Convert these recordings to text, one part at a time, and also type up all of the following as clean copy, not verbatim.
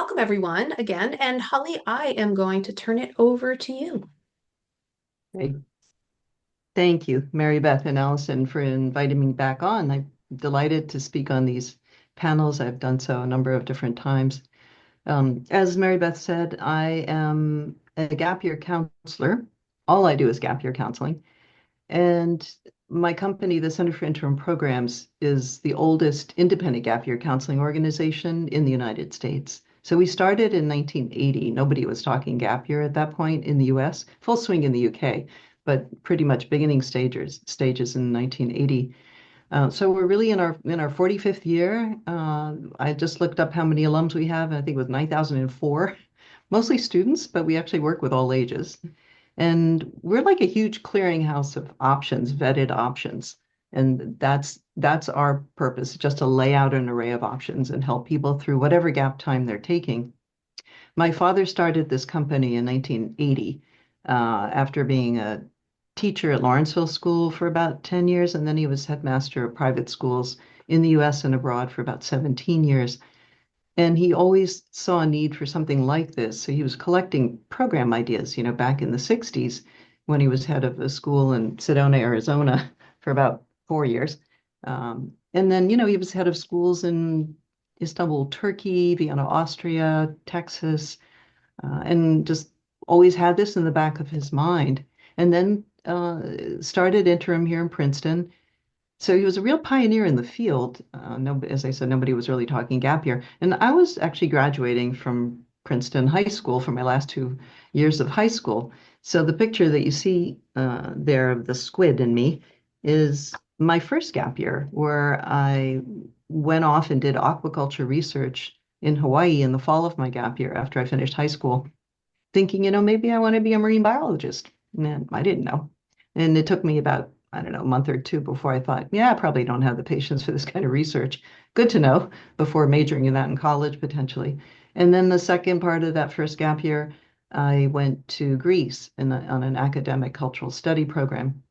welcome everyone again. And Holly, I am going to turn it over to you. Great. Thank you, Mary Beth and Allison, for inviting me back on. I'm delighted to speak on these panels. I've done so a number of different times. As Mary Beth said, I am a gap year counselor. All I do is gap year counseling. And my company, the Center for Interim Programs, is the oldest independent gap year counseling organization in the United States. So we started in 1980. Nobody was talking gap year at that point in the US, full swing in the UK, but pretty much beginning stages in 1980. So we're really in our 45th year. I just looked up how many alums we have, and I think it was 9,004, mostly students, but we actually work with all ages. And we're like a huge clearinghouse of options, vetted options. And that's our purpose, just to lay out an array of options and help people through whatever gap time they're taking. My father started this company in 1980 after being a teacher at Lawrenceville School for about 10 years, and then he was headmaster of private schools in the US and abroad for about 17 years. And he always saw a need for something like this. So he was collecting program ideas, back in the 60s when he was head of a school in Sedona, Arizona for about 4 years. And then, he was head of schools in Istanbul, Turkey, Vienna, Austria, Texas, and just always had this in the back of his mind. And then started interim here in Princeton. So he was a real pioneer in the field. No, as I said, nobody was really talking gap year. And I was actually graduating from Princeton High School for my last 2 years of high school. So the picture that you see there of the squid in me is my first gap year, where I went off and did aquaculture research in Hawaii in the fall of my gap year after I finished high school, thinking, maybe I want to be a marine biologist. And I didn't know. And it took me about, I don't know, a month or two before I thought, yeah, I probably don't have the patience for this kind of research. Good to know before majoring in that in college potentially. And then the second part of that first gap year, I went to Greece on an academic cultural study program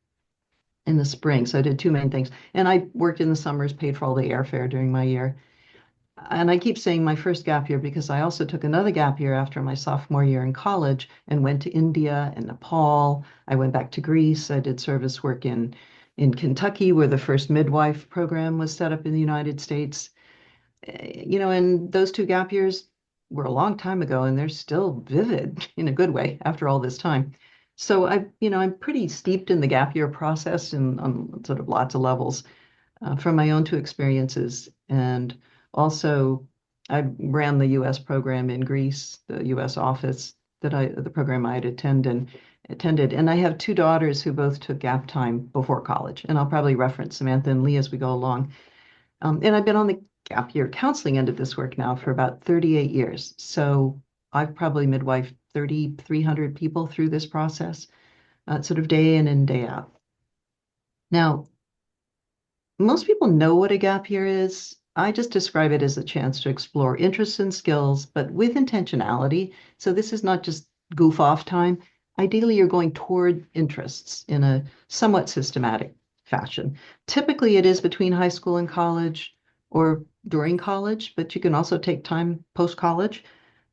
in the spring. So I did two main things. And I worked in the summers, paid for all the airfare during my year. And I keep saying my first gap year because I also took another gap year after my sophomore year in college and went to India and Nepal. I went back to Greece. I did service work in Kentucky, where the first midwife program was set up in the United States. And those two gap years were a long time ago, and they're still vivid in a good way after all this time. So I'm pretty steeped in the gap year process and on sort of lots of levels from my own two experiences. And also, I ran the U.S. program in Greece, the U.S. office the program I had attended. And I have two daughters who both took gap time before college. And I'll probably reference Samantha and Lee as we go along. And I've been on the gap year counseling end of this work now for about 38 years. So I've probably midwifed 3,300 people through this process, sort of day in and day out. Now, most people know what a gap year is. I just describe it as a chance to explore interests and skills, but with intentionality. So this is not just goof off time. Ideally, you're going toward interests in a somewhat systematic fashion. Typically, it is between high school and college or during college, but you can also take time post-college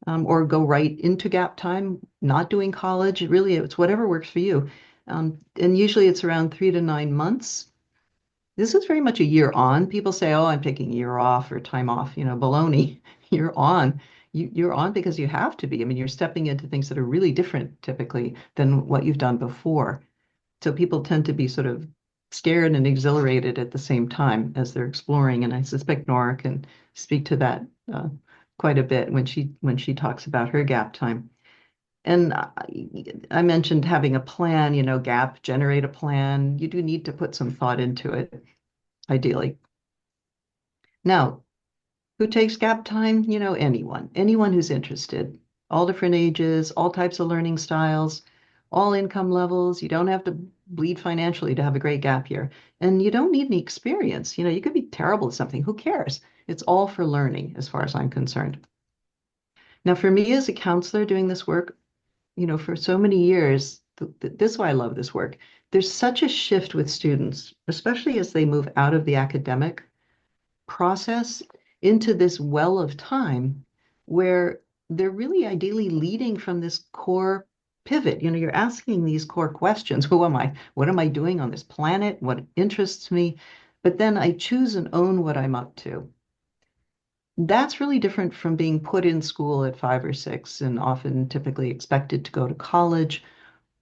or go right into gap time, not doing college. Really, it's whatever works for you. And usually it's around 3 to 9 months. This is very much a year on. People say, oh, I'm taking a year off or time off, baloney. You're on. You're on because you have to be. I mean, you're stepping into things that are really different typically than what you've done before. So people tend to be sort of scared and exhilarated at the same time as they're exploring. And I suspect Nora can speak to that quite a bit when she talks about her gap time. And I mentioned having a plan, gap, generate a plan. You do need to put some thought into it, ideally. Now, who takes gap time? Anyone who's interested, all different ages, all types of learning styles, all income levels. You don't have to bleed financially to have a great gap year. And you don't need any experience. You could be terrible at something. Who cares? It's all for learning, as far as I'm concerned. Now, for me as a counselor doing this work, for so many years, this is why I love this work. There's such a shift with students, especially as they move out of the academic process into this well of time where they're really ideally leading from this core pivot. You're asking these core questions. Who am I? What am I doing on this planet? What interests me? But then I choose and own what I'm up to. That's really different from being put in school at 5 or 6 and often typically expected to go to college,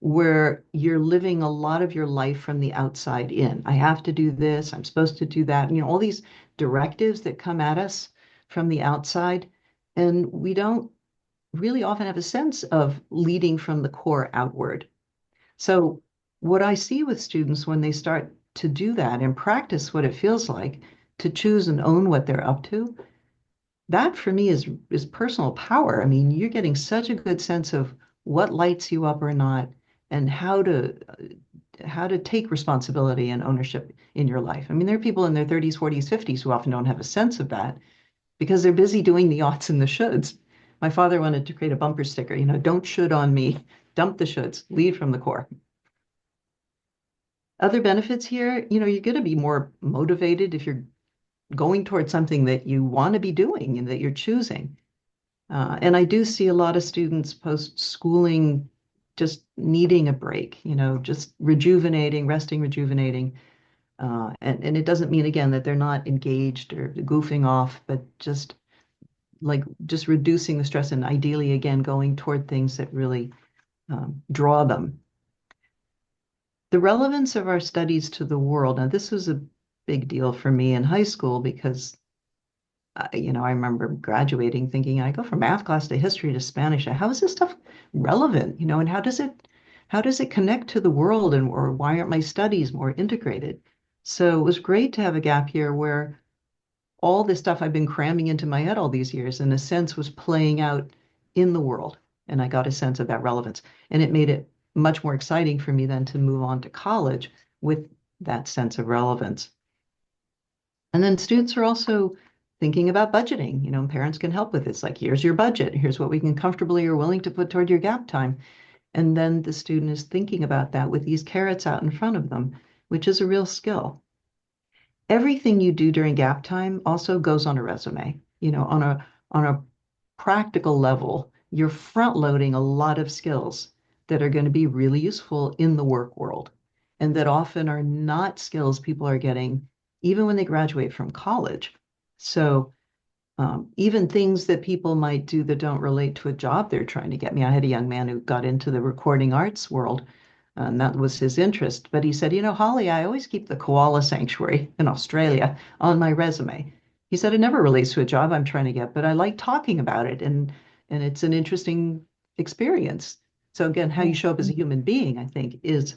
where you're living a lot of your life from the outside in. I have to do this, I'm supposed to do that. All these directives that come at us from the outside. And we don't really often have a sense of leading from the core outward. So, what I see with students when they start to do that and practice what it feels like to choose and own what they're up to, that for me is personal power. I mean, you're getting such a good sense of what lights you up or not, and how to take responsibility and ownership in your life. I mean, there are people in their 30s, 40s, 50s who often don't have a sense of that because they're busy doing the oughts and the shoulds. My father wanted to create a bumper sticker, don't should on me, dump the shoulds, lead from the core. Other benefits here, you're going to be more motivated if you're going towards something that you want to be doing and that you're choosing. And I do see a lot of students post-schooling just needing a break, just rejuvenating, resting, rejuvenating. And it doesn't mean, again, that they're not engaged or goofing off, but just reducing the stress and ideally, again, going toward things that really draw them. The relevance of our studies to the world. Now, this was a big deal for me in high school because I remember graduating thinking, I go from math class to history to Spanish. How is this stuff relevant? And how does it connect to the world, and or why aren't my studies more integrated? So it was great to have a gap year where all this stuff I've been cramming into my head all these years, in a sense, was playing out in the world. And I got a sense of that relevance. And it made it much more exciting for me then to move on to college with that sense of relevance. And then students are also thinking about budgeting. Parents can help with this. Like, here's your budget. Here's what we can comfortably or willing to put toward your gap time. And then the student is thinking about that with these carrots out in front of them, which is a real skill. Everything you do during gap time also goes on a resume. On a practical level, you're front loading a lot of skills that are going to be really useful in the work world, and that often are not skills people are getting even when they graduate from college. So even things that people might do that don't relate to a job they're trying to get. I had a young man who got into the recording arts world, and that was his interest. But he said, Holly, I always keep the koala sanctuary in Australia on my resume. He said, it never relates to a job I'm trying to get, but I like talking about it, and it's an interesting experience. So again, how you show up as a human being, I think, is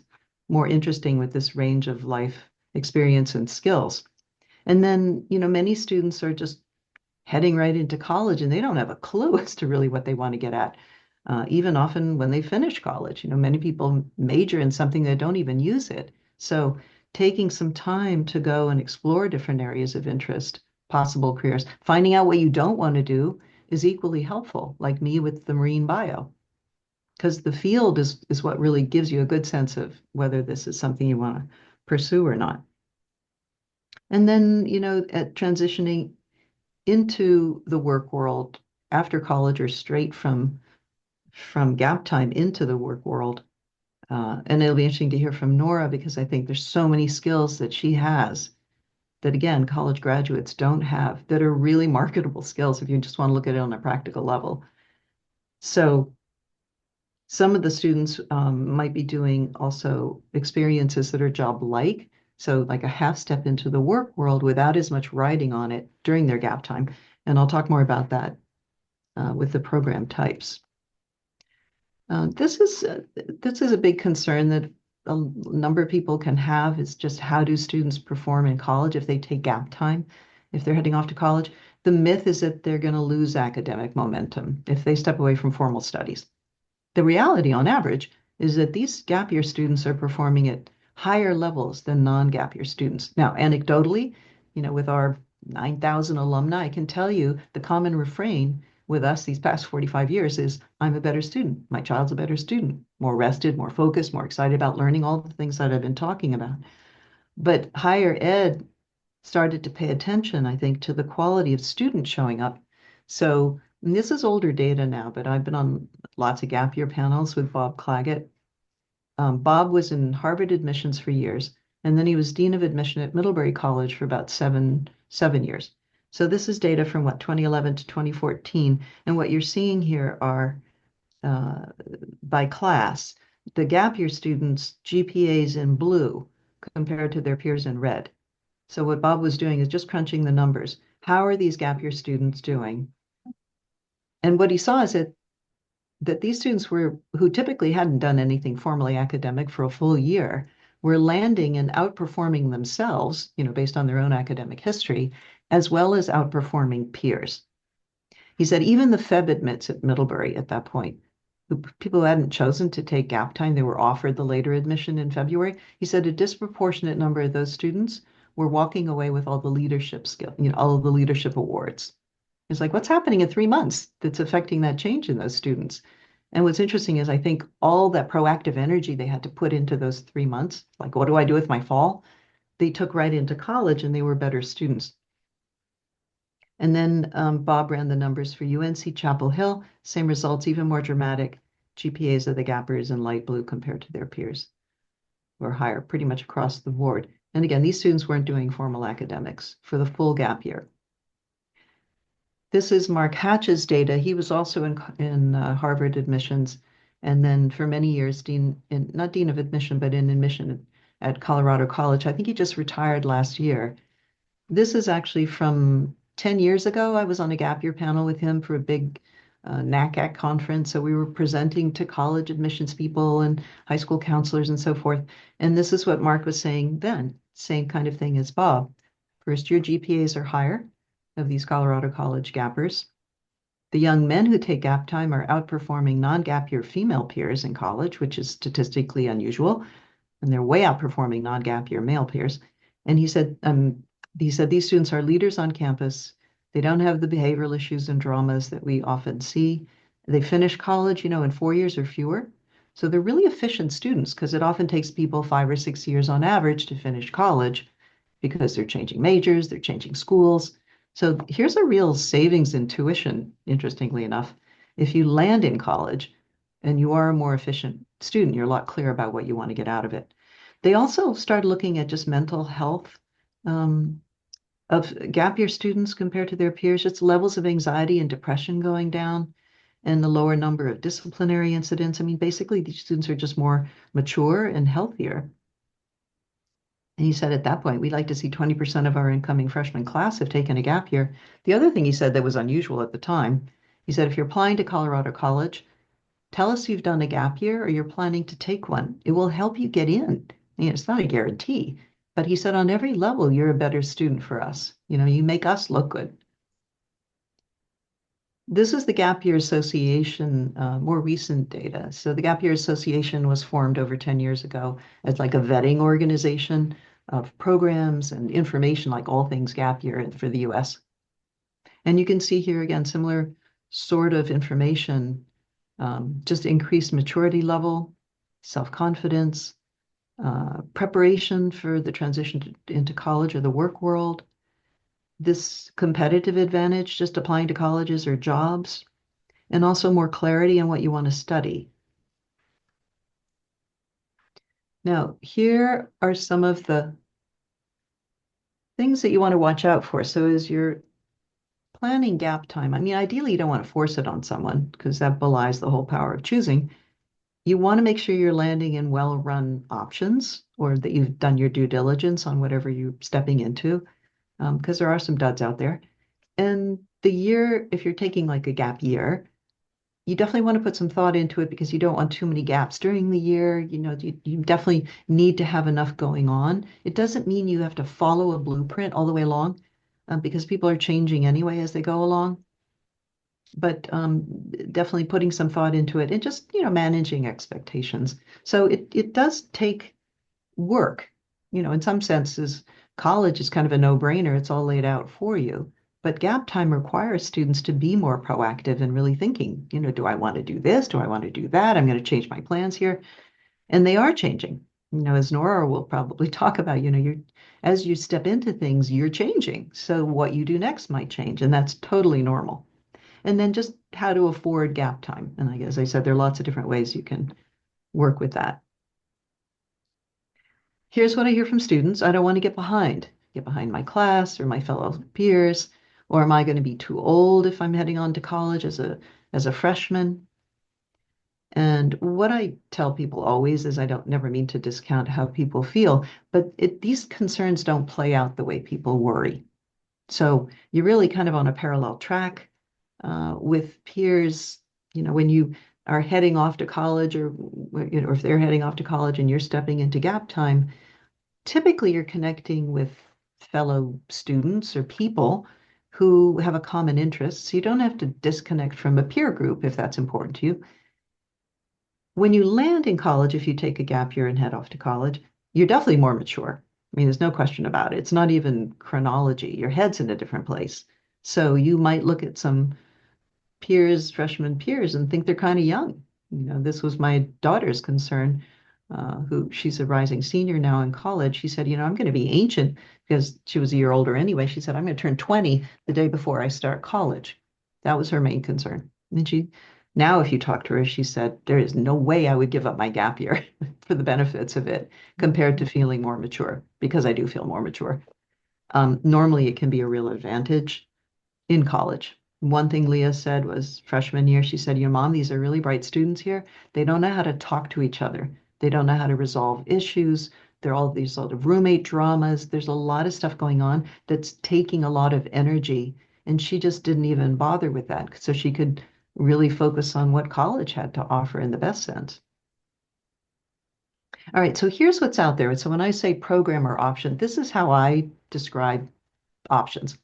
more interesting with this range of life experience and skills. And then, many students are just heading right into college and they don't have a clue as to really what they want to get at. Even often when they finish college, many people major in something that don't even use it. So taking some time to go and explore different areas of interest, possible careers, finding out what you don't want to do is equally helpful, like me with the marine bio, because the field is what really gives you a good sense of whether this is something you want to pursue or not. And then, at transitioning into the work world after college or straight from gap time into the work world. And it'll be interesting to hear from Nora because I think there's so many skills that she has that, again, college graduates don't have, that are really marketable skills if you just want to look at it on a practical level. So some of the students might be doing also experiences that are job-like. So like a half step into the work world without as much riding on it during their gap time. And I'll talk more about that with the program types. This is a big concern that a number of people can have, is just how do students perform in college if they take gap time, if they're heading off to college. The myth is that they're going to lose academic momentum if they step away from formal studies. The reality on average is that these gap year students are performing at higher levels than non-gap year students. Now, anecdotally, with our 9,000 alumni, I can tell you the common refrain with us these past 45 years is, I'm a better student. My child's a better student, more rested, more focused, more excited about learning, all the things that I've been talking about. But higher ed started to pay attention, I think, to the quality of students showing up. So And this is older data now, but I've been on lots of gap year panels with Bob Claggett. Bob was in Harvard admissions for years, and then he was dean of admission at Middlebury College for about seven years. So this is data from what, 2011 to 2014, and what you're seeing here are uh, by class, the gap year students' GPAs in blue compared to their peers in red. So what Bob was doing is just crunching the numbers. How are these gap year students doing? And what he saw is that these students were who typically hadn't done anything formally academic for a full year were landing and outperforming themselves, based on their own academic history, as well as outperforming peers. He said even the Feb admits at Middlebury at that point, people who hadn't chosen to take gap time, they were offered the later admission in February. He said a disproportionate number of those students were walking away with all the leadership skill, all of the leadership awards. It's like, what's happening in 3 months that's affecting that change in those students? And what's interesting is I think all that proactive energy they had to put into those 3 months, like, what do I do with my fall? They took right into college and they were better students. And then Bob ran the numbers for UNC Chapel Hill, same results, even more dramatic. GPAs of the gappers in light blue compared to their peers were higher pretty much across the board. And again, these students weren't doing formal academics for the full gap year. This is Mark Hatch's data. He was also in Harvard admissions, and then for many years, not dean of admission, but in admission at Colorado College. I think he just retired last year. This is actually from 10 years ago. I was on a gap year panel with him for a big NACAC conference. So we were presenting to college admissions people and high school counselors and so forth. And this is what Mark was saying then, same kind of thing as Bob. First year GPAs are higher of these Colorado College gappers. The young men who take gap time are outperforming non-gap year female peers in college, which is statistically unusual, and they're way outperforming non-gap year male peers. And he said these students are leaders on campus. They don't have the behavioral issues and dramas that we often see. They finish college, in 4 years or fewer. So they're really efficient students because it often takes people 5 or 6 years on average to finish college because they're changing majors, they're changing schools. So here's a real savings in tuition, interestingly enough. If you land in college and you are a more efficient student, you're a lot clearer about what you want to get out of it. They also started looking at just mental health of gap year students compared to their peers, just levels of anxiety and depression going down and the lower number of disciplinary incidents. I mean, basically, these students are just more mature and healthier. And he said at that point, we'd like to see 20% of our incoming freshman class have taken a gap year. The other thing he said that was unusual at the time, he said, if you're applying to Colorado College, tell us you've done a gap year or you're planning to take one. It will help you get in. It's not a guarantee, but he said on every level, you're a better student for us. You make us look good. This is the Gap Year Association, more recent data. So the Gap Year Association was formed over 10 years ago as like a vetting organization of programs and information, like all things gap year for the US. And you can see here again, similar sort of information, just increased maturity level, self-confidence, preparation for the transition into college or the work world, this competitive advantage just applying to colleges or jobs, and also more clarity on what you want to study. Now, here are some of the things that you want to watch out for. So as you're planning gap time, I mean, ideally, you don't want to force it on someone because that belies the whole power of choosing. You want to make sure you're landing in well-run options or that you've done your due diligence on whatever you're stepping into, because there are some duds out there. And the year, if you're taking like a gap year, you definitely want to put some thought into it because you don't want too many gaps during the year. You definitely need to have enough going on. It doesn't mean you have to follow a blueprint all the way along, because people are changing anyway as they go along. But definitely putting some thought into it and just, managing expectations. So it does take work. In some senses, college is kind of a no-brainer. It's all laid out for you. But gap time requires students to be more proactive and really thinking, do I want to do this? Do I want to do that? I'm going to change my plans here. And they are changing. As Nora will probably talk about, as you step into things, you're changing. So what you do next might change, and that's totally normal. and then just how to afford gap time. And like, as I said, there are lots of different ways you can work with that. Here's what I hear from students. I don't want to get behind my class or my fellow peers, or am I going to be too old if I'm heading on to college as a freshman? And what I tell people always is I don't never mean to discount how people feel, but these concerns don't play out the way people worry. So you're really kind of on a parallel track with peers. When you are heading off to college, or if they're heading off to college and you're stepping into gap time, typically you're connecting with fellow students or people who have a common interest. So you don't have to disconnect from a peer group if that's important to you. When you land in college, if you take a gap year and head off to college, you're definitely more mature. I mean, there's no question about it. It's not even chronology. Your head's in a different place. So you might look at some peers, freshman peers, and think they're kind of young. This was my daughter's concern, who she's a rising senior now in college. She said, I'm going to be ancient because she was a year older anyway. She said, I'm going to turn 20 the day before I start college. That was her main concern. And now if you talk to her, she said, there is no way I would give up my gap year for the benefits of it compared to feeling more mature, because I do feel more mature. Normally, it can be a real advantage in college. One thing Leah said was freshman year, she said, Mom, these are really bright students here. They don't know how to talk to each other. They don't know how to resolve issues. There are all these sort of roommate dramas. There's a lot of stuff going on that's taking a lot of energy. And she just didn't even bother with that. So she could really focus on what college had to offer in the best sense. All right, so here's what's out there. So when I say program or option, this is how I describe options.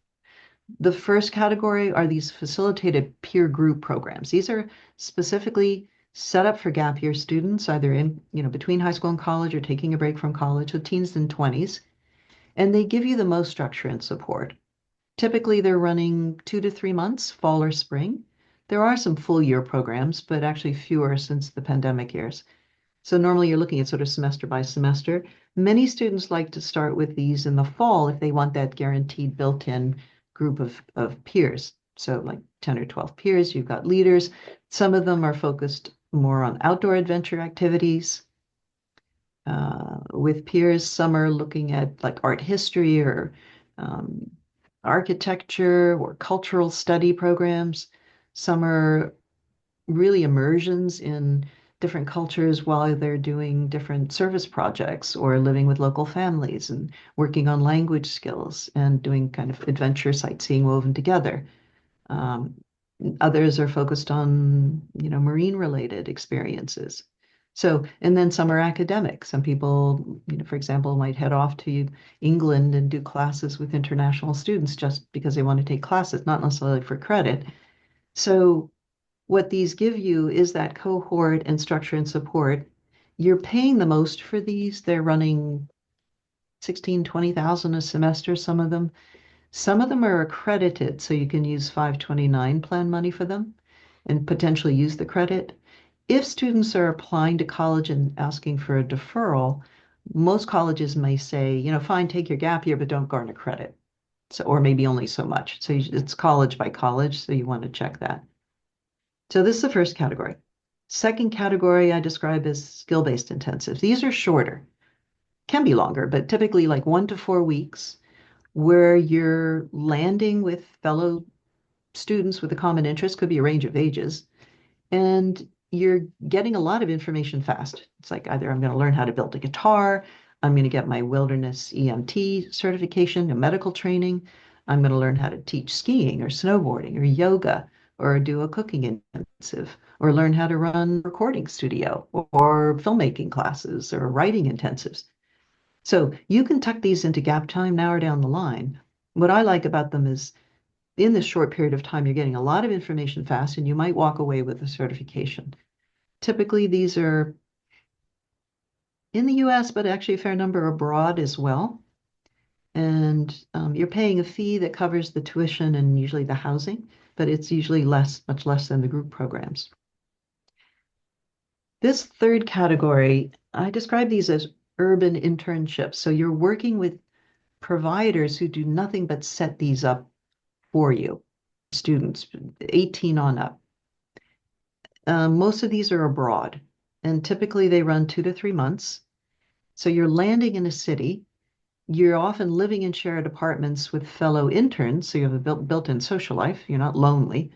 The first category are these facilitated peer group programs. These are specifically set up for gap year students, either between high school and college or taking a break from college, so teens and 20s, and they give you the most structure and support. Typically, they're running 2 to 3 months, fall or spring. There are some full year programs, but actually fewer since the pandemic years. So normally you're looking at sort of semester by semester. Many students like to start with these in the fall if they want that guaranteed built-in group of peers. So like 10 or 12 peers, you've got leaders. Some of them are focused more on outdoor adventure activities with peers. Some are looking at like art history or um, architecture or cultural study programs. Some are really immersions in different cultures while they're doing different service projects or living with local families and working on language skills and doing kind of adventure sightseeing woven together. Um, Others are focused on, marine related experiences. So, and then some are academic. Some people, for example, might head off to England and do classes with international students just because they want to take classes, not necessarily for credit. So what these give you is that cohort and structure and support. You're paying the most for these. They're running 16, 20,000 a semester, some of them. Some of them are accredited, so you can use 529 plan money for them and potentially use the credit. If students are applying to college and asking for a deferral, most colleges may say, fine, take your gap year, but don't garner credit. So, or maybe only so much. So it's college by college, so you want to check that. So this is the first category. Second category I describe as skill-based intensives. These are shorter, can be longer, but typically like 1 to 4 weeks, where you're landing with fellow students with a common interest, could be a range of ages, and you're getting a lot of information fast. It's like either I'm going to learn how to build a guitar, I'm going to get my wilderness EMT certification, a medical training, I'm going to learn how to teach skiing or snowboarding or yoga or do a cooking intensive or learn how to run a recording studio or filmmaking classes or writing intensives. So you can tuck these into gap time now or down the line. What I like about them is in this short period of time, you're getting a lot of information fast and you might walk away with a certification. Typically, these are in the US, but actually a fair number abroad as well. And you're paying a fee that covers the tuition and usually the housing, but it's usually less, much less than the group programs. This third category, I describe these as urban internships. So you're working with providers who do nothing but set these up for you. students, 18 on up. Most of these are abroad, and typically they run 2 to 3 months. So you're landing in a city. You're often living in shared apartments with fellow interns, so you have a built-in social life. You're not lonely.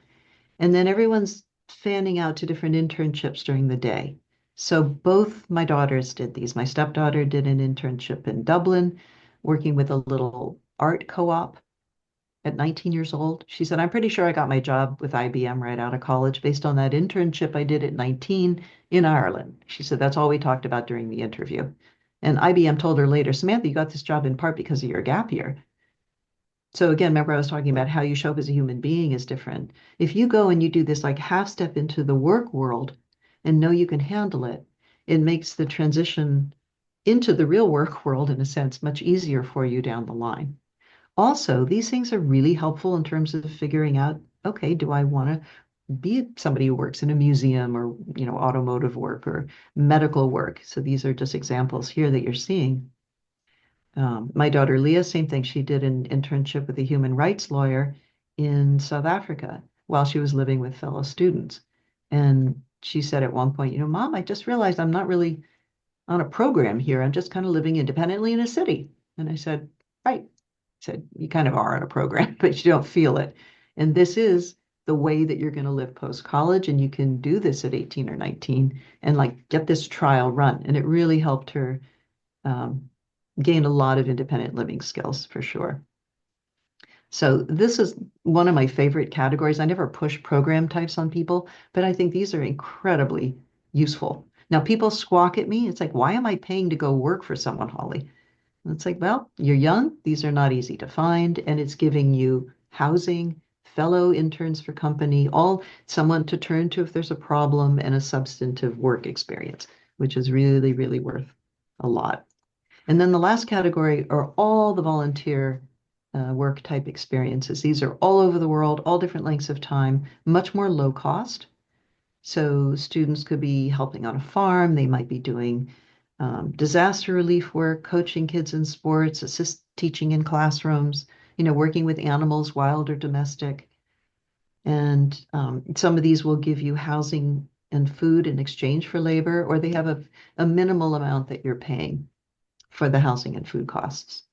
And then everyone's fanning out to different internships during the day. So both my daughters did these. My stepdaughter did an internship in Dublin, working with a little art co-op at 19 years old. She said, I'm pretty sure I got my job with IBM right out of college based on that internship I did at 19 in Ireland. She said, that's all we talked about during the interview. And IBM told her later, Samantha, you got this job in part because of your gap year. So again, remember I was talking about how you show up as a human being is different. If you go and you do this like half step into the work world and know you can handle it, it makes the transition into the real work world, in a sense, much easier for you down the line. Also, these things are really helpful in terms of figuring out, okay, do I want to be somebody who works in a museum or, automotive work or medical work? So these are just examples here that you're seeing. My daughter Leah, same thing. She did an internship with a human rights lawyer in South Africa while she was living with fellow students. And she said at one point, Mom, I just realized I'm not really on a program here. I'm just kind of living independently in a city. And I said, right. I said, you kind of are on a program, but you don't feel it. And this is the way that you're going to live post-college. And you can do this at 18 or 19 and like get this trial run. And it really helped her um, gain a lot of independent living skills for sure. So this is one of my favorite categories. I never push program types on people, but I think these are incredibly useful. Now, people squawk at me. It's like, why am I paying to go work for someone, Holly? And it's like, well, you're young. These are not easy to find. And it's giving you housing, fellow interns for company, all someone to turn to if there's a problem, and a substantive work experience, which is really, really worth a lot. And then the last category are all the volunteer work type experiences. These are all over the world, all different lengths of time, much more low cost. So students could be helping on a farm, they might be doing disaster relief work, coaching kids in sports, assist teaching in classrooms, working with animals, wild or domestic. And some of these will give you housing and food in exchange for labor, or they have a minimal amount that you're paying for the housing and food costs.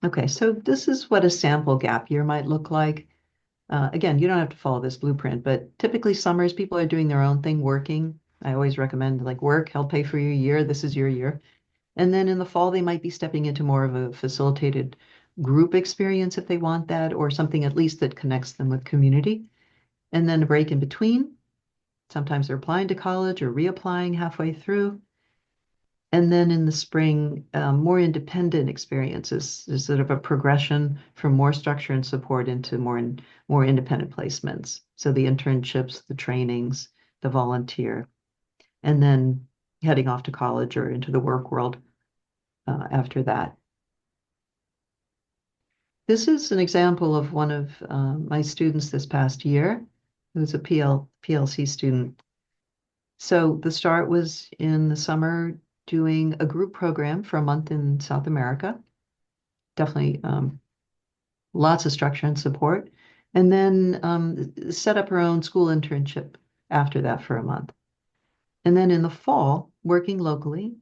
Okay, so this is what a sample gap year might look like. Again, you don't have to follow this blueprint, but typically summers, people are doing their own thing, working. I always recommend like work, help pay for your year. This is your year. And then in the fall, they might be stepping into more of a facilitated group experience if they want that, or something at least that connects them with community. And then a break in between. Sometimes they're applying to college or reapplying halfway through. And then in the spring, more independent experiences is sort of a progression from more structure and support into more independent placements. So the internships, the trainings, the volunteer, and then heading off to college or into the work world after that. This is an example of one of my students this past year, who's a PLC student. So the start was in the summer doing a group program for a month in South America. Definitely lots of structure and support. And then set up her own school internship after that for a month. And then in the fall, working locally,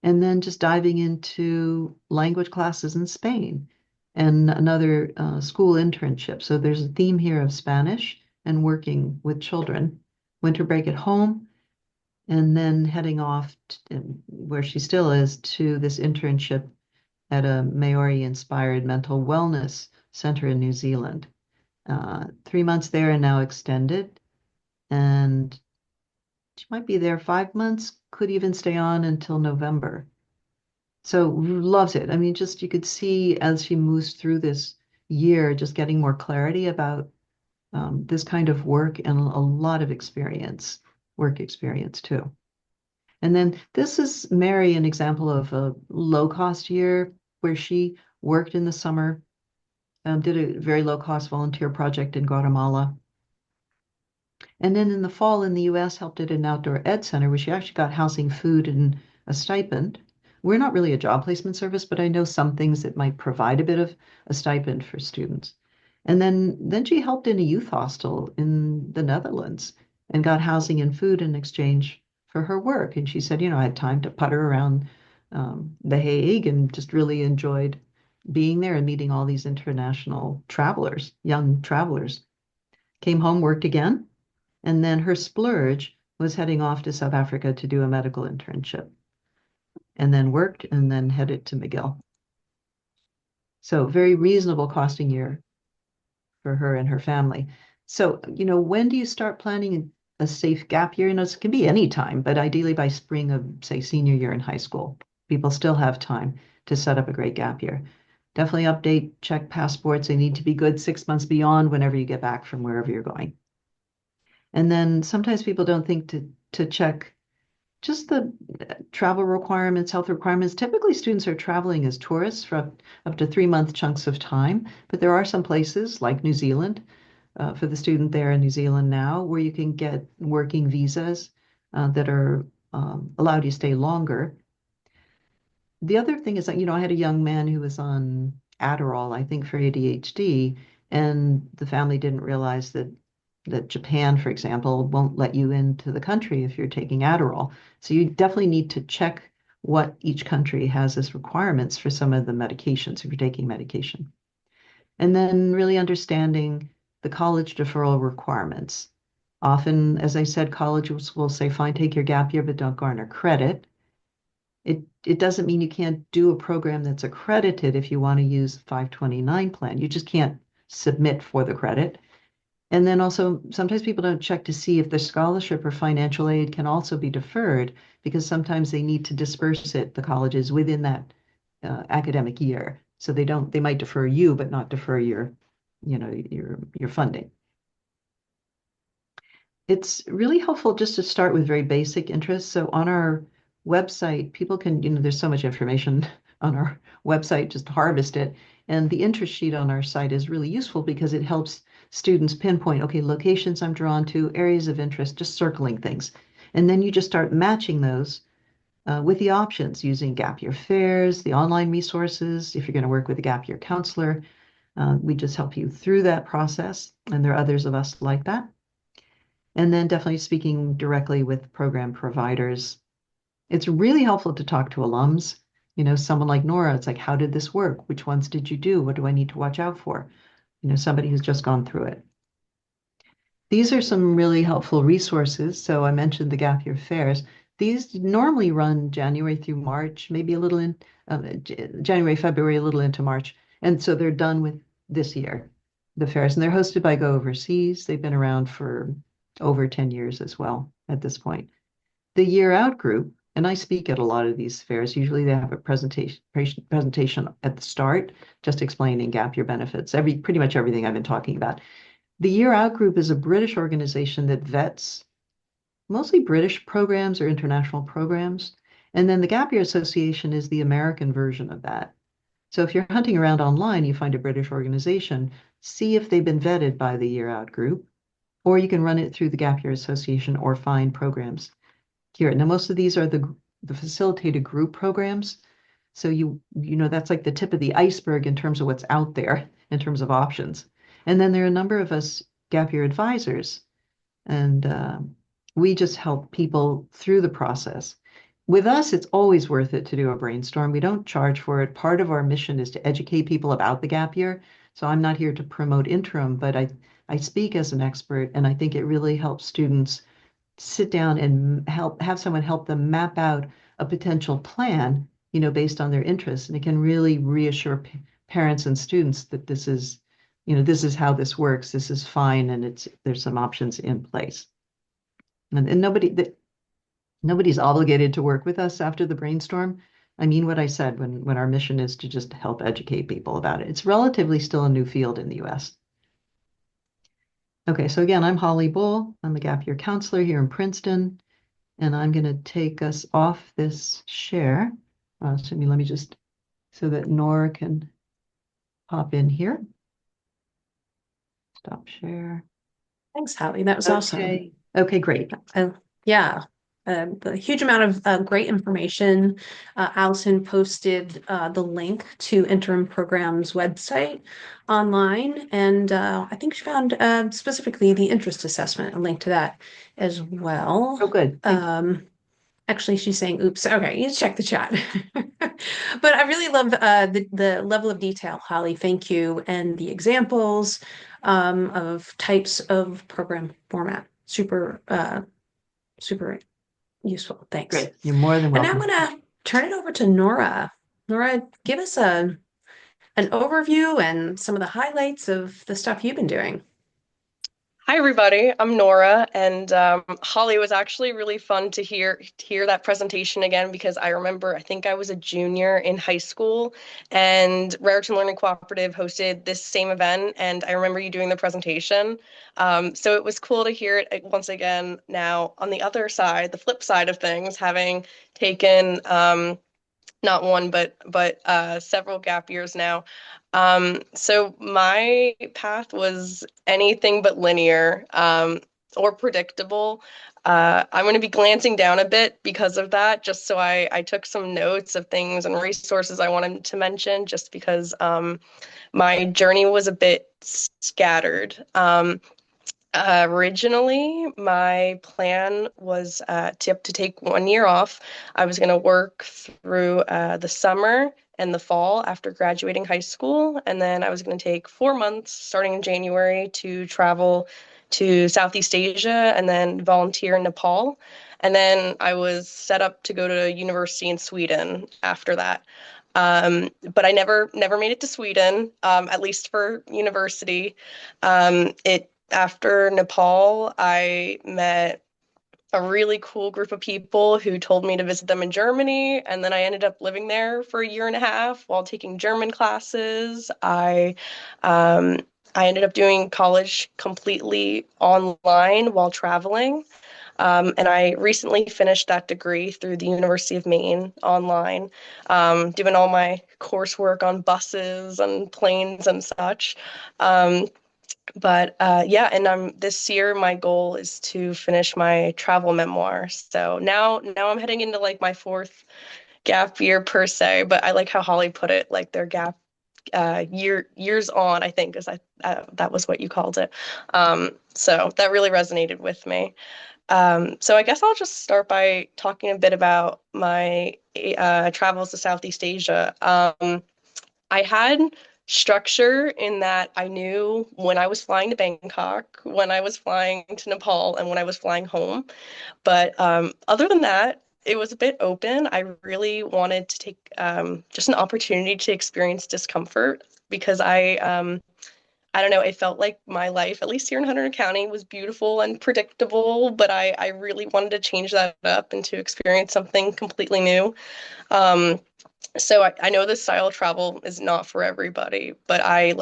and then just diving into language classes in Spain and another school internship. So there's a theme here of Spanish and working with children. Winter break at home, and then heading off where she still is to this internship at a Maori-inspired mental wellness center in New Zealand. 3 months there and now extended. And she might be there 5 months, could even stay on until November. So loves it. I mean, just you could see as she moves through this year, just getting more clarity about this kind of work and a lot of experience, work experience too. And then this is Mary, an example of a low cost year where she worked in the summer, did a very low cost volunteer project in Guatemala. And then in the fall in the US, helped at an outdoor ed center where she actually got housing, food, and a stipend. We're not really a job placement service, but I know some things that might provide a bit of a stipend for students. And then she helped in a youth hostel in the Netherlands and got housing and food in exchange for her work. And she said, I had time to putter around The Hague and just really enjoyed being there and meeting all these international travelers, young travelers. Came home, worked again, and then her splurge was heading off to South Africa to do a medical internship, and then worked and then headed to McGill. So very reasonable costing year for her and her family. So, when do you start planning a safe gap year? It can be any time, but ideally by spring of, say, senior year in high school. People still have time to set up a great gap year. Definitely update, check passports. They need to be good 6 months beyond whenever you get back from wherever you're going. And then sometimes people don't think to check just the travel requirements, health requirements. Typically, students are traveling as tourists for up to 3 month chunks of time, but there are some places like New Zealand, for the student there in New Zealand now, where you can get working visas that are allowed you to stay longer. The other thing is that, I had a young man who was on Adderall, I think for ADHD, and the family didn't realize that Japan, for example, won't let you into the country if you're taking Adderall. So you definitely need to check what each country has as requirements for some of the medications if you're taking medication. And then really understanding the college deferral requirements. Often, as I said, colleges will say, fine, take your gap year, but don't garner credit. It doesn't mean you can't do a program that's accredited if you want to use 529 plan. You just can't submit for the credit. And then also, sometimes people don't check to see if the scholarship or financial aid can also be deferred because sometimes they need to disperse it, the colleges, within that academic year. So they might defer you, but not defer your funding. It's really helpful just to start with very basic interests. So on our website, people can, there's so much information on our website, just harvest it. And the interest sheet on our site is really useful because it helps students pinpoint, okay, locations I'm drawn to, areas of interest, just circling things. And then you just start matching those with the options using gap year fairs, the online resources. If you're going to work with a gap year counselor, we just help you through that process. And there are others of us like that. And then definitely speaking directly with program providers. It's really helpful to talk to alums. Someone like Nora, it's like, how did this work? Which ones did you do? What do I need to watch out for? Somebody who's just gone through it. These are some really helpful resources. So I mentioned the gap year fairs. These normally run January through March, maybe a little in January, February, a little into March. And so they're done with this year, the fairs. And they're hosted by Go Overseas. They've been around for over 10 years as well at this point. The Year Out group, and I speak at a lot of these fairs, usually they have a presentation at the start, just explaining gap year benefits, pretty much everything I've been talking about. The Year Out group is a British organization that vets mostly British programs or international programs. And then the Gap Year Association is the American version of that. So if you're hunting around online, you find a British organization, see if they've been vetted by the Year Out group, or you can run it through the Gap Year Association or find programs here. Now, most of these are the facilitated group programs. So that's like the tip of the iceberg in terms of what's out there in terms of options. And then there are a number of us gap year advisors, and we just help people through the process. With us, it's always worth it to do a brainstorm. We don't charge for it. Part of our mission is to educate people about the gap year. So I'm not here to promote interim, but I speak as an expert, and I think it really helps students sit down and have someone help them map out a potential plan, based on their interests. And it can really reassure parents and students that this is how this works. This is fine, and there's some options in place. And nobody's obligated to work with us after the brainstorm. I mean what I said when our mission is to just help educate people about it. It's relatively still a new field in the US. Okay, so again, I'm Holly Bull. I'm a gap year counselor here in Princeton, and I'm going to take us off this share. Let me just, so that Nora can pop in here. Stop share. Thanks, Holly. That was awesome. Okay, great. Yeah. a huge amount of great information. Allison posted the link to Interim Program's website online, and I think she found specifically the interest assessment, a link to that as Oh, well. good. Thank you. Actually, she's saying, oops. Okay, you check the chat. But I really love the level of detail, Holly. Thank you. And the examples of types of program format. Super useful. Thanks. Great. You're more than And now I'm welcome. gonna turn it over to Nora. Nora, give us an overview and some of the highlights of the stuff you've been doing. Hi everybody, I'm Nora, and Holly, it was actually really fun to hear that presentation again because I remember I think I was a junior in high school, and Raritan Learning Cooperative hosted this same event, and I remember you doing the presentation. So it was cool to hear it once again now on the other side, the flip side of things, having taken not one but several gap years now. So my path was anything but linear or predictable. I'm going to be glancing down a bit because of that, just so I took some notes of things and resources I wanted to mention, just because my journey was a bit scattered. Originally, my plan was to take 1 year off. I was going to work through the summer and the fall after graduating high school, and then I was going to take 4 months starting in January to travel to Southeast Asia and then volunteer in Nepal. And then I was set up to go to university in Sweden after that. But I never made it to Sweden, at least for university. It After Nepal, I met a really cool group of people who told me to visit them in Germany, and then I ended up living there for a year and a half while taking German classes. Um, I ended up doing college completely online while traveling. And I recently finished that degree through the University of Maine online, doing all my coursework on buses and planes and such. Um, but yeah, and this year my goal is to finish my travel memoir. So now I'm heading into like my fourth gap year per se, but I like how Holly put it, like their gap years on, I think, is that was what you called it. So that really resonated with me. So I guess I'll just start by talking a bit about my travels to Southeast Asia. I had structure in that I knew when I was flying to Bangkok, when I was flying to Nepal, and when I was flying home. But other than that, it was a bit open. I really wanted to take just an opportunity to experience discomfort because I don't know, it felt like my life, at least here in Hunter County, was beautiful and predictable, but I really wanted to change that up and to experience something completely new. Um, so I know this style of travel is not for everybody, but I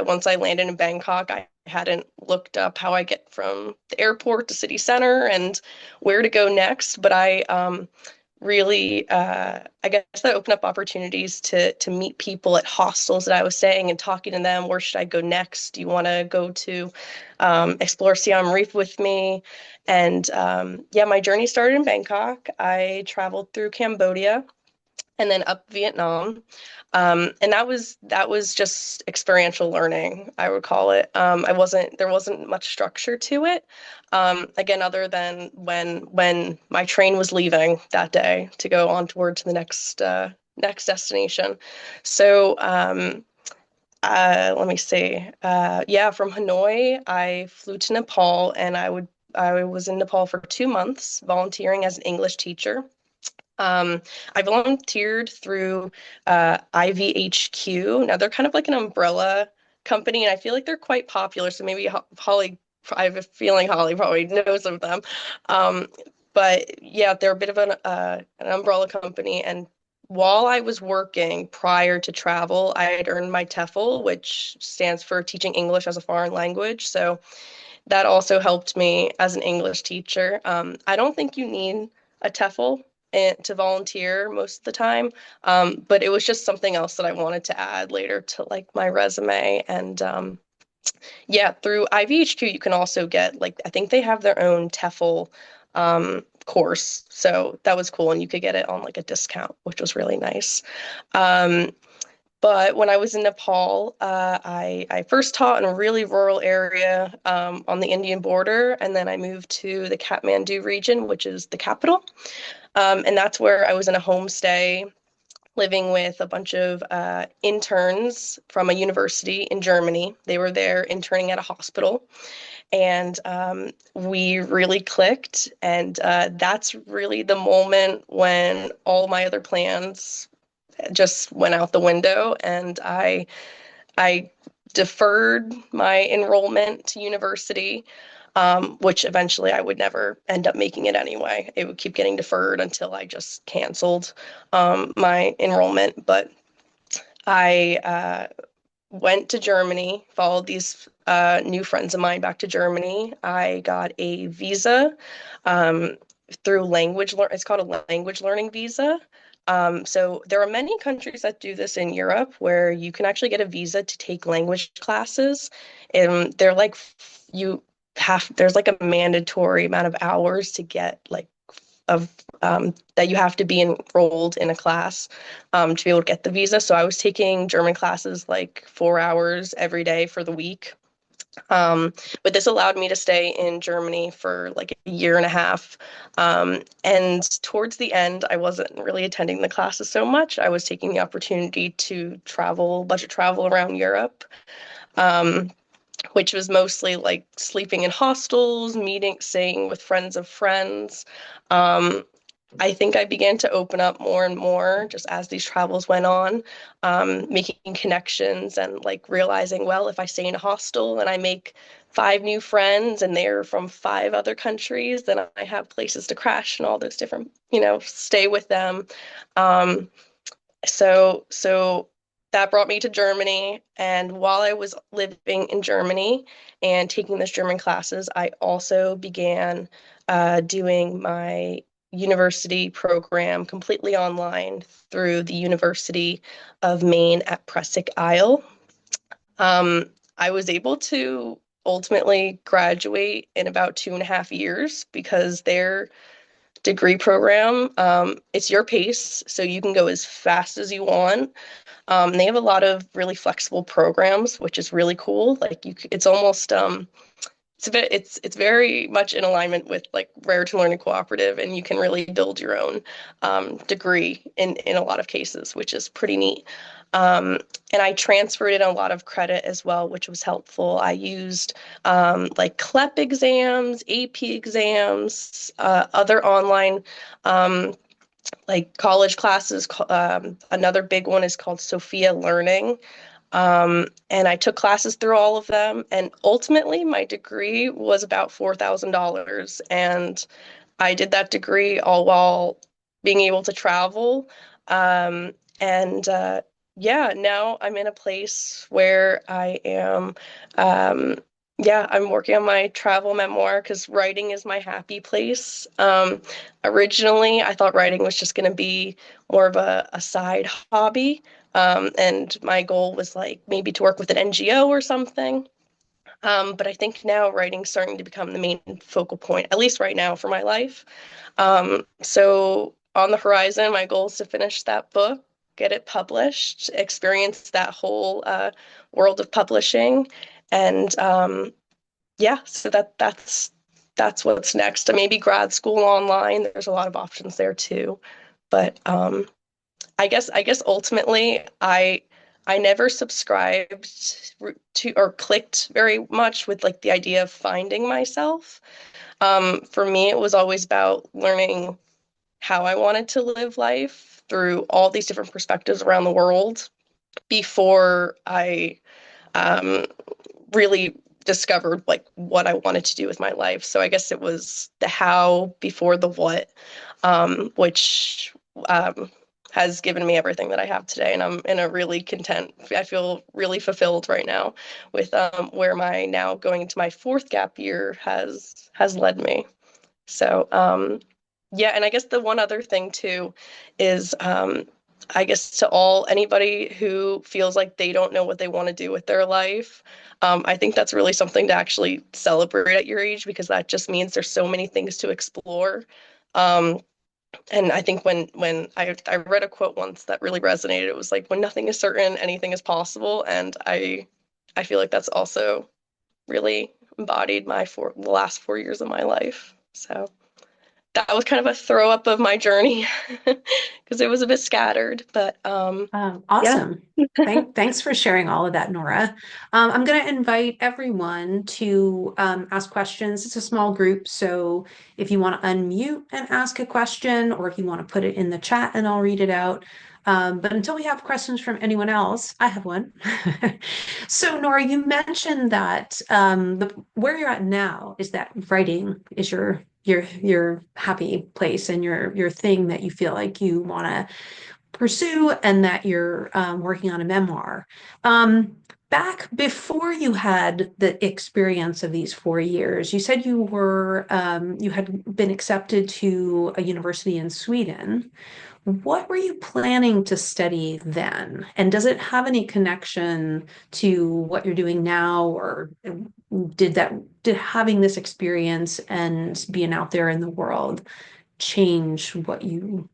once I landed in Bangkok, I hadn't looked up how I get from the airport to city center and where to go next. But I really I guess that opened up opportunities to meet people at hostels that I was staying and talking to them. Where should I go next? Do you want to go to explore Siam Reef with me? And yeah, my journey started in Bangkok. I traveled through Cambodia and then up Vietnam. And that was just experiential learning, I would call it. There wasn't much structure to it. Again, other than when my train was leaving that day to go on toward to the next destination. So let me see. Yeah, from Hanoi, I flew to Nepal, and I was in Nepal for 2 months volunteering as an English teacher. I volunteered through IVHQ. Now they're kind of like an umbrella company, and I feel like they're quite popular. So maybe Holly, I have a feeling Holly probably knows of them. Um, but yeah, they're a bit of an umbrella company. And while I was working prior to travel, I had earned my TEFL, which stands for Teaching English as a Foreign Language. So that also helped me as an English teacher. I don't think you need a TEFL to volunteer most of the time, but it was just something else that I wanted to add later to like my resume. And yeah, through IVHQ, you can also get like I think they have their own TEFL course. So that was cool. And you could get it on like a discount, which was really nice. Um, but when I was in Nepal, I first taught in a really rural area on the Indian border, and then I moved to the Kathmandu region, which is the capital. And that's where I was in a homestay living with a bunch of interns from a university in Germany. They were there interning at a hospital, and we really clicked. And that's really the moment when all my other plans just went out the window, and I deferred my enrollment to university, which eventually I would never end up making it anyway. It would keep getting deferred until I just canceled my enrollment. But I went to Germany, followed these new friends of mine back to Germany. I got a visa through it's called a language learning visa. So there are many countries that do this in Europe where you can actually get a visa to take language classes. And they're like there's like a mandatory amount of hours to get like of that you have to be enrolled in a class to be able to get the visa. So I was taking German classes like 4 hours every day for the week. But this allowed me to stay in Germany for like a year and a half. And towards the end, I wasn't really attending the classes so much. I was taking the opportunity to budget travel around Europe, which was mostly like sleeping in hostels, staying with friends of friends. I think I began to open up more and more just as these travels went on, making connections and like realizing, well, if I stay in a hostel and I make 5 new friends and they're from 5 other countries, then I have places to crash and all those different, stay with them. Um, so that brought me to Germany. And while I was living in Germany and taking those German classes, I also began doing my university program completely online through the University of Maine at Presic Isle. I was able to ultimately graduate in about 2.5 years because their degree program, it's your pace, so you can go as fast as you want. They have a lot of really flexible programs, which is really cool. Like it's almost it's very much in alignment with like Raritan Learning Cooperative, and you can really build your own degree in a lot of cases, which is pretty neat. And I transferred in a lot of credit as well, which was helpful. I used like CLEP exams, AP exams, other online like college classes. Another big one is called Sophia Learning. And I took classes through all of them. And ultimately, my degree was about $4,000. And I did that degree all while being able to travel. And yeah, now I'm in a place where I am, yeah, I'm working on my travel memoir because writing is my happy place. Originally, I thought writing was just going to be more of a side hobby. And my goal was like maybe to work with an NGO or something. But I think now writing's starting to become the main focal point, at least right now for my life. So on the horizon, my goal is to finish that book, get it published, experience that whole world of publishing, and yeah, so that's what's next. Maybe grad school online. There's a lot of options there too, but I guess ultimately I never subscribed to or clicked very much with like the idea of finding myself. For me, it was always about learning how I wanted to live life through all these different perspectives around the world before I really discovered like what I wanted to do with my life. So I guess it was the how before the what, which has given me everything that I have today. And I'm in a really I feel really fulfilled right now with where my now going into my 4th gap year has led me. So yeah, and I guess the one other thing too is I guess to anybody who feels like they don't know what they want to do with their life, I think that's really something to actually celebrate at your age because that just means there's so many things to explore. And I think when I read a quote once that really resonated, it was like, when nothing is certain, anything is possible. And I feel like that's also really embodied the last 4 years of my life. So that was kind of a throw up of my journey because it was a bit scattered, but yeah. Awesome. Thanks for sharing all of that, Nora. I'm going to invite everyone to ask questions. It's a small group, so if you want to unmute and ask a question, or if you want to put it in the chat and I'll read it out. But until we have questions from anyone else, I have one. So, Nora, you mentioned that where you're at now is that writing is your happy place and your thing that you feel like you want to pursue, and that you're working on a memoir. Back before you had the experience of these 4 years, you said you had been accepted to a university in Sweden. What were you planning to study then? And does it have any connection to what you're doing now, or did having this experience and being out there in the world change what you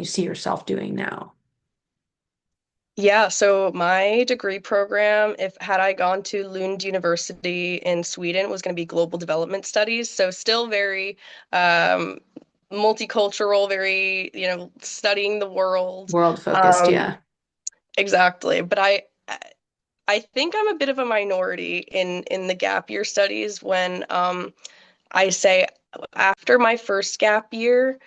see yourself doing now? Yeah, so my degree program, if had I gone to Lund University in Sweden, was going to be global development studies. So still very um, multicultural, very, studying the world. World focused, Um, yeah. exactly. But I think I'm a bit of a minority in the gap year studies when I say after my first gap year,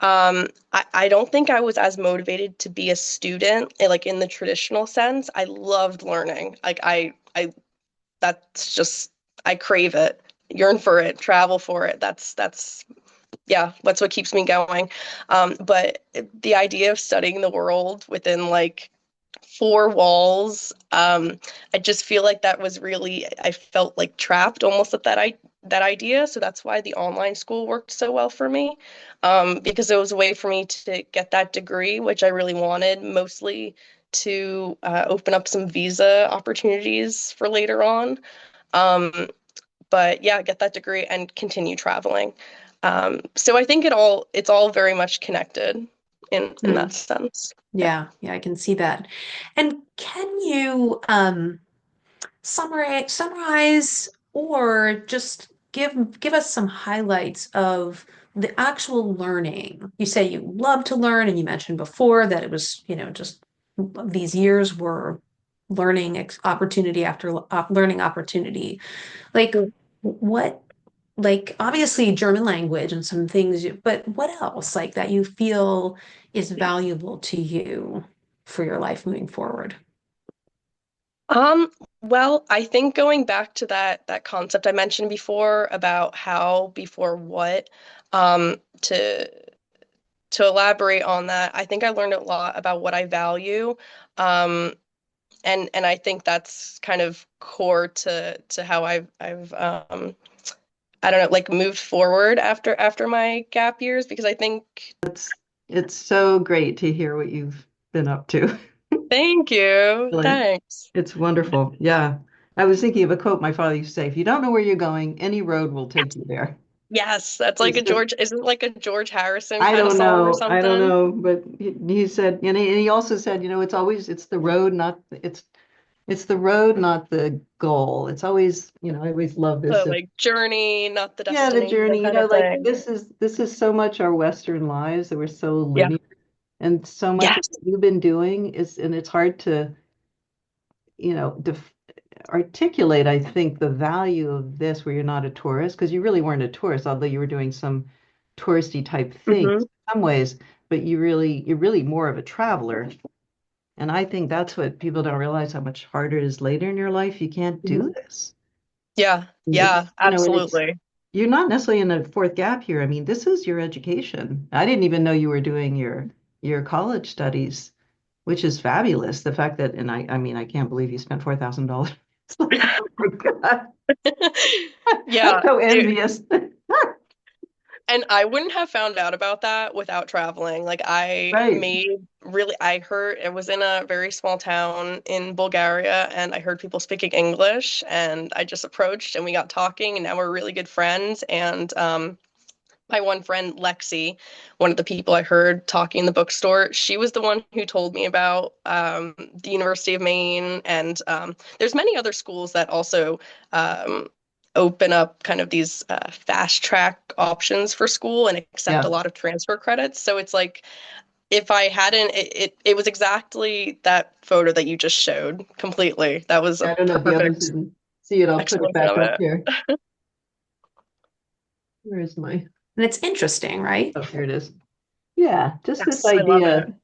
I don't think I was as motivated to be a student, like in the traditional sense. I loved learning. Like that's just, I crave it, yearn for it, travel for it. Yeah, that's what keeps me going. But the idea of studying the world within like four walls, I just feel like that was really, I felt like trapped almost at that idea. So that's why the online school worked so well for me, because it was a way for me to get that degree, which I really wanted, mostly to open up some visa opportunities for later on. Um, but yeah, get that degree and continue traveling. So I think it's all very much connected in that Mm, sense. Yeah. yeah, I can see that. And can you summarize or just give us some highlights of the actual learning? You say you love to learn, and you mentioned before that it was, just these years were opportunity after learning opportunity. Like what, like obviously German language and some things, but what else like that you feel is valuable to you for your life moving forward? Um, well, I think going back to that concept I mentioned before about how before what, um, to to elaborate on that, I think I learned a lot about what I value. Um, and I think that's kind of core to how I've I don't know, like moved forward after my gap years because I think It's so great to hear what you've been up to. thank you. Really, Thanks. it's wonderful. Yeah. I was thinking of a quote my father used to say, if you don't know where you're going, any road will take you there. Yes, that's like It's a just, George, isn't it like a George Harrison I kind of don't song or know. I don't something? know. But he said, and he also said, it's the road, it's the road, not the goal. It's always, I always love this. The like journey, not the Yeah, the destination journey, kind of like thing. this is so much our Western lives that we're so Yeah. linear, and so much of Yes. what you've been doing and it's hard to, def articulate, I think, the value of this where you're not a tourist, because you really weren't a tourist, although you were doing some touristy type things Hmm. in some ways, but you're really more of a traveler. And I think that's what people don't realize, how much harder it is later in your life. You can't do Hmm. this. Yeah. Yeah, And it's absolutely. you're not necessarily in a fourth gap here. I mean, this is your education. I didn't even know you were doing your college studies, which is fabulous. The fact that, and I mean, I can't believe you spent $4,000. It's like, oh my God, I'm Yeah. so envious. And I wouldn't have found out about that without traveling. Like Right. I heard it was in a very small town in Bulgaria and I heard people speaking English and I just approached and we got talking and now we're really good friends. And my one friend Lexi, one of the people I heard talking in the bookstore, she was the one who told me about the University of Maine, and there's many other schools that also um, open up kind of these fast track options for school and accept a Yeah. lot of transfer credits. So it's like if I hadn't, it was exactly that photo that you just showed completely. That was a I don't know if the others perfect didn't see it. I'll put it explanation back of up it. here. Where is my, And it's interesting, right? oh, here it is. Yeah, just this Yes, I love it. idea,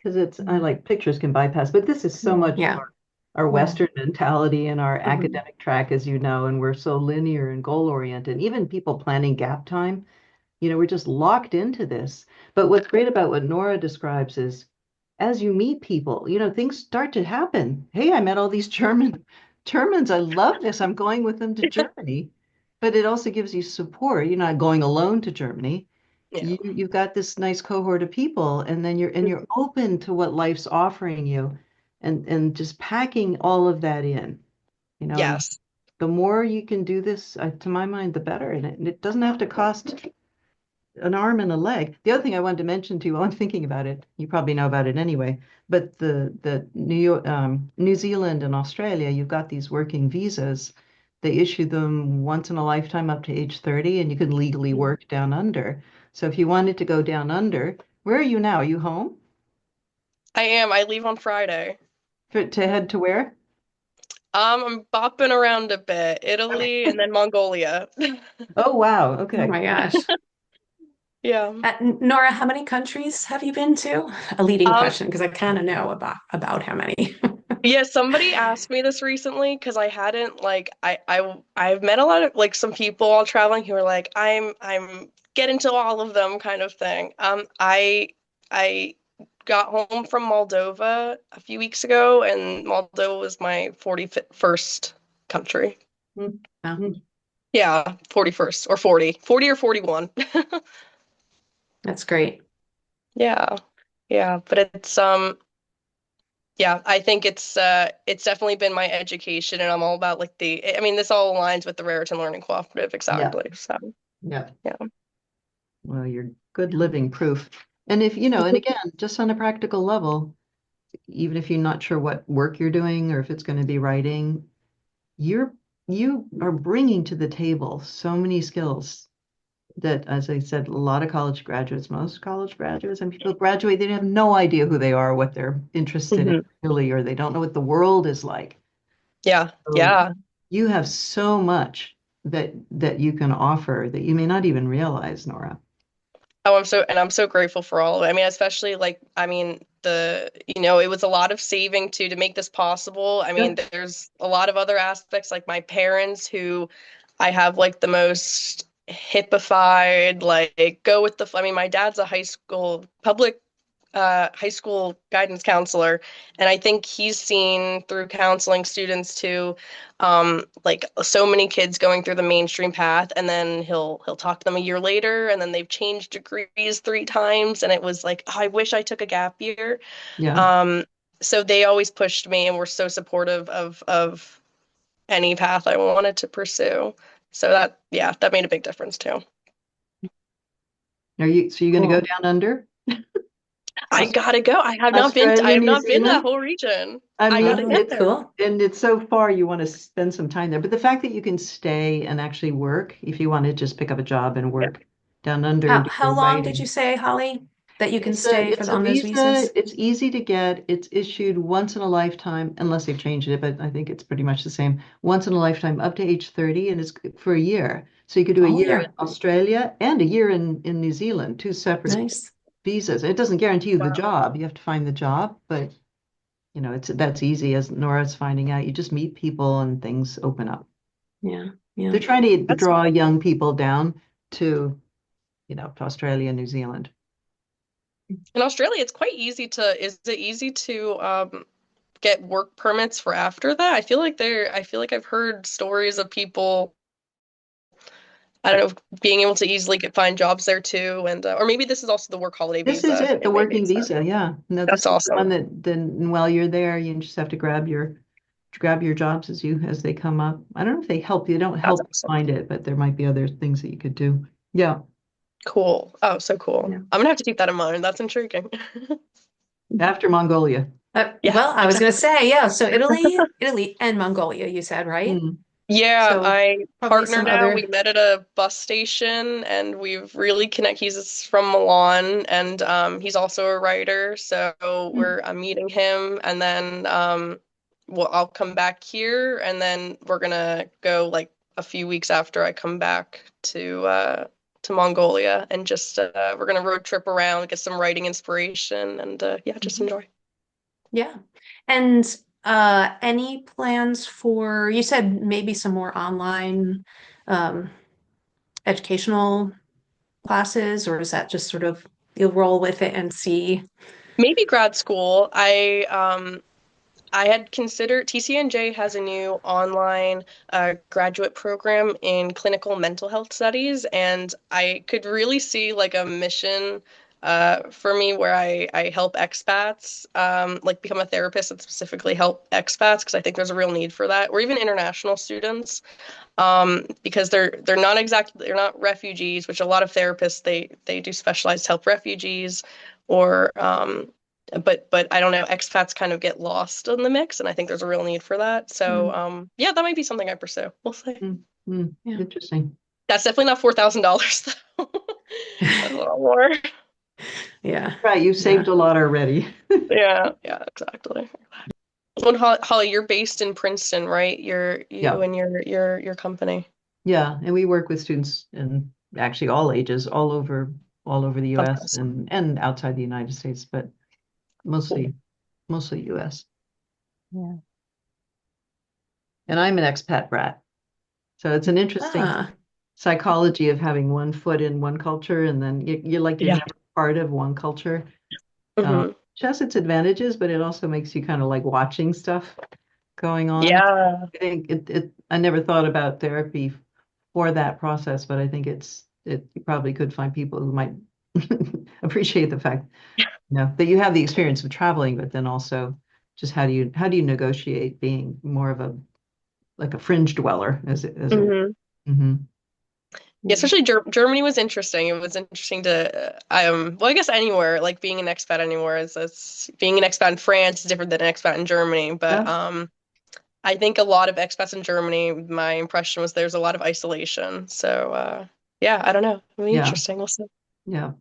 because I like pictures can bypass, but this is so much Yeah. our Yeah. Western mentality and our Mhm. academic track, as you know, and we're so linear and goal oriented. Even people planning gap time, we're just locked into this. But what's great about what Nora describes is as you meet people, things start to happen. Hey, I met all these Germans. I love this. I'm going with them to Germany. But it also gives you support. You're not going alone to Germany. Yeah. You've got this nice cohort of people, and then you're open to what life's offering you, and just packing all of that in, and Yes. the more you can do this, to my mind, the better. And it doesn't have to cost an arm and a leg. The other thing I wanted to mention to you while I'm thinking about it, you probably know about it anyway, but the New Zealand and Australia, you've got these working visas. They issue them once in a lifetime up to age 30, and you can legally work down under. So if you wanted to go down under, where are you now? Are you home? I am. I leave on Friday. To head to where? I'm bopping around a bit. Italy and then Mongolia. Oh, wow. Oh Okay. my gosh. Yeah. Nora, how many countries have you been to? A leading Um, question, because I kind of know about how many. yeah, somebody asked me this recently because I hadn't like I've met a lot of like some people while traveling who are like I'm getting to all of them kind of thing. I got home from Moldova a few weeks ago, and Moldova was my 41st country. Mm, Oh, mm. Yeah, 41st or 40 or 41. that's great. Yeah. Yeah, but yeah, I think it's definitely been my education, and I'm all about like I mean this all aligns with the Raritan Learning Cooperative Yeah. exactly. So, Yeah. yeah. Well, you're good living proof. And if, and again, just on a practical level, even if you're not sure what work you're doing or if it's going to be writing, you're you are bringing to the table so many skills that, as I said, a lot of college graduates, most college graduates and people graduate, they have no idea who they are, what they're interested in Hmm. really, or they don't know what the world is like. Yeah. So Yeah. you have so much that you can offer that you may not even realize, Nora. Oh, I'm so grateful for all of it. I mean, especially like, I mean, it was a lot of saving too to make this possible. I Yeah. mean, there's a lot of other aspects like my parents who I have like the most hippified, like go with the, I mean, my dad's a high school guidance counselor, and I think he's seen through counseling students too, like so many kids going through the mainstream path, and then he'll talk to them a year later, and then they've changed degrees 3 times, and it was like, oh, I wish I took a gap year. Yeah. Um, so they always pushed me and were so supportive of any path I wanted to pursue. So that, yeah, that made a big difference too. So you're going to go Cool. down under I gotta go. I Australia, have New not been to that Zealand? whole region. I I mean, gotta Oh, get it's there. cool. and it's so far you want to spend some time there. But the fact that you can stay and actually work, if you want to just pick up a job and Yeah. work down under and How do how your long did you writing. say, Holly, that you can It's a stay it's for a on those visa. visas? It's easy to get. It's issued once in a lifetime, unless they've changed it, but I think it's pretty much the same. Once in a lifetime up to age 30, and it's for a year. So you could do a Oh, year in yeah. Australia and a year in New Zealand, two separate Nice. visas. It doesn't guarantee you the Wow. job. You have to find the job, but that's easy, as Nora's finding out. You just meet people and things open up. Yeah. Yeah. They're trying to That's draw young people down to, to Australia and New Zealand. in Australia, it's quite easy to, is it easy to get work permits for after that? I feel like I've heard stories of people, I don't know, being able to easily find jobs there too. And, or maybe this is also the work holiday This is visa. it, the It may make working sense. visa. Yeah. No, That's this is the one awesome. that then while you're there, you just have to grab your jobs as they come up. I don't know if they help you. They don't That's help you awesome. find it, but there might be other things that you could do. Yeah. Cool. Oh, so cool. Yeah. I'm gonna have to keep that in mind. That's intriguing. After Mongolia. Yeah, Well, I was going to exactly. say, yeah. So Italy and Mongolia, you said, right? Mm, Yeah, So my probably partner some now, we other. met at a bus station and we've really connected. He's from Milan and he's also a writer. So Hmm. I'm meeting him and then I'll come back here and then we're gonna go like a few weeks after I come back to Mongolia and just we're gonna road trip around, get some writing inspiration and yeah, just Mhm. enjoy. Yeah. And any plans for, you said maybe some more online um, educational classes, or is that just sort of you'll roll with it and see? Maybe grad school. I had considered TCNJ has a new online graduate program in clinical mental health studies, and I could really see like a mission for me where I help expats, like become a therapist and specifically help expats because I think there's a real need for that, or even international students, because they're not refugees, which a lot of therapists they do specialize to help refugees, or but I don't know, expats kind of get lost in the mix, and I think there's a real need for that. So Mm, yeah, that might be something I pursue. We'll see. mm, mm. yeah. Interesting. That's definitely not $4,000 though. That's a lot more. Yeah. Right, you've Yeah. saved a lot already. Yeah, yeah, exactly. Well, Holly, you're based in Princeton, right? You Yeah, and your company. yeah, and we work with students in actually all ages, all over the U.S. Fantastic. and outside the United States, but Cool. mostly U.S. Yeah. And I'm an expat brat, so it's an interesting Ah, psychology of having one foot in one culture, and then you're Yeah. never part of one culture. Hmm. Which has its advantages, but it also makes you kind of like watching stuff going on. Yeah. I think I never thought about therapy for that process, but I think you probably could find people who might appreciate the fact, that you have the experience of traveling, but then also just how do you negotiate being more of a like a fringe dweller as it Hmm. hmm Yeah, yeah. especially Germany was interesting. It was interesting to, well, I guess anywhere, like being an expat anywhere is being an expat in France is different than an expat in Germany. But yeah I think a lot of expats in Germany, my impression was there's a lot of isolation. So yeah, I don't know. It'll be yeah interesting. We'll see. yeah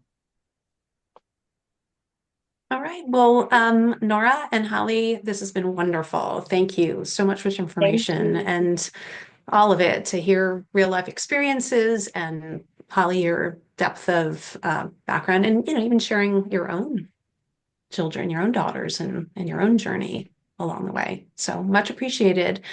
All right. Well, Nora and Holly, this has been wonderful. Thank you so much for this Thank information you. and all of it to hear real life experiences and Holly, your depth of background and, even sharing your own children, your own daughters and your own journey along the way. So much appreciated.